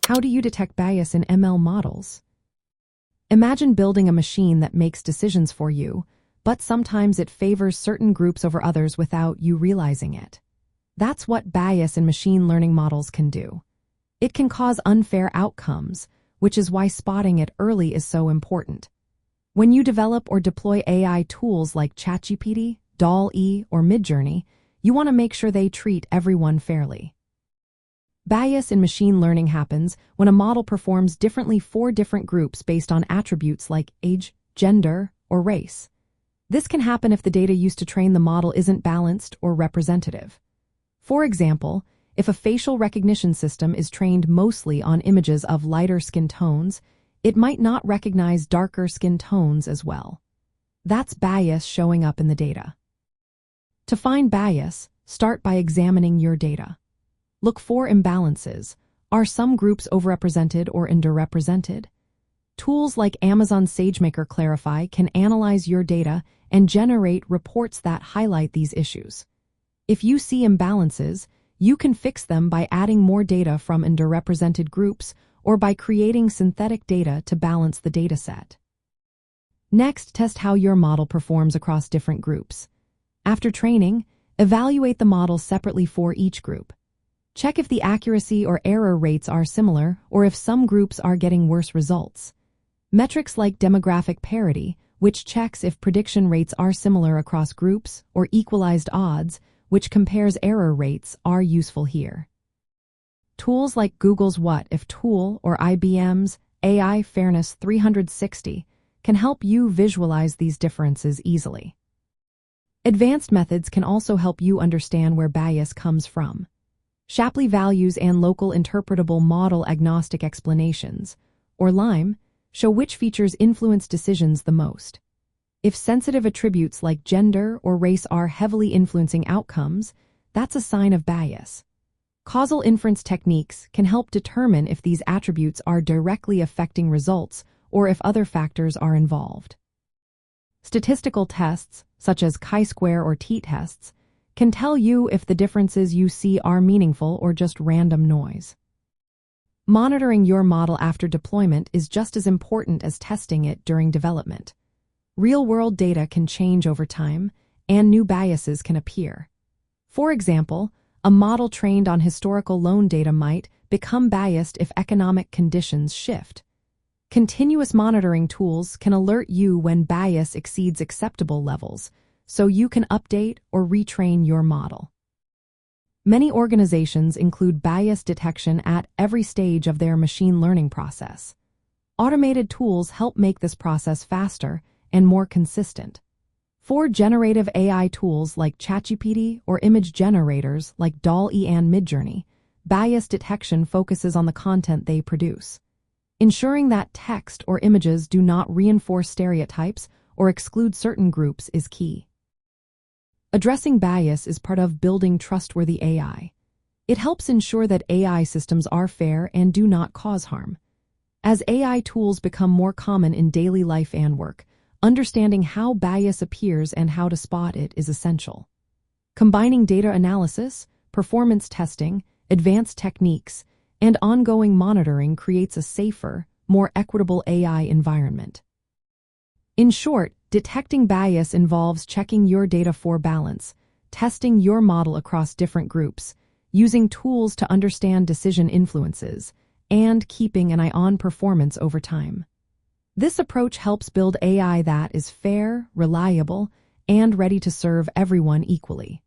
How do you detect bias in ML models? Imagine building a machine that makes decisions for you, but sometimes it favors certain groups over others without you realizing it. That's what bias in machine learning models can do. It can cause unfair outcomes, which is why spotting it early is so important. When you develop or deploy AI tools like ChatGPT, DALL-E, or Midjourney, you want to make sure they treat everyone fairly. Bias in machine learning happens when a model performs differently for different groups based on attributes like age, gender, or race. This can happen if the data used to train the model isn't balanced or representative. For example, if a facial recognition system is trained mostly on images of lighter skin tones, it might not recognize darker skin tones as well. That's bias showing up in the data. To find bias, start by examining your data. Look for imbalances. Are some groups overrepresented or underrepresented? Tools like Amazon SageMaker Clarify can analyze your data and generate reports that highlight these issues. If you see imbalances, you can fix them by adding more data from underrepresented groups or by creating synthetic data to balance the dataset. Next, test how your model performs across different groups. After training, evaluate the model separately for each group. Check if the accuracy or error rates are similar or if some groups are getting worse results. Metrics like demographic parity, which checks if prediction rates are similar across groups, or equalized odds, which compares error rates, are useful here. Tools like Google's What If tool or IBM's AI Fairness 360 can help you visualize these differences easily. Advanced methods can also help you understand where bias comes from. Shapley values and local interpretable model agnostic explanations, or LIME, show which features influence decisions the most. If sensitive attributes like gender or race are heavily influencing outcomes, that's a sign of bias. Causal inference techniques can help determine if these attributes are directly affecting results or if other factors are involved. Statistical tests, such as chi-square or t-tests, can tell you if the differences you see are meaningful or just random noise. Monitoring your model after deployment is just as important as testing it during development. Real-world data can change over time, and new biases can appear. For example, a model trained on historical loan data might become biased if economic conditions shift. Continuous monitoring tools can alert you when bias exceeds acceptable levels, so you can update or retrain your model. Many organizations include bias detection at every stage of their machine learning process. Automated tools help make this process faster and more consistent. For generative AI tools like ChatGPT or image generators like DALL-E and Midjourney, bias detection focuses on the content they produce. Ensuring that text or images do not reinforce stereotypes or exclude certain groups is key. Addressing bias is part of building trustworthy AI. It helps ensure that AI systems are fair and do not cause harm. As AI tools become more common in daily life and work, understanding how bias appears and how to spot it is essential. Combining data analysis, performance testing, advanced techniques, and ongoing monitoring creates a safer, more equitable AI environment. In short, detecting bias involves checking your data for balance, testing your model across different groups, using tools to understand decision influences, and keeping an eye on performance over time. This approach helps build AI that is fair, reliable, and ready to serve everyone equally.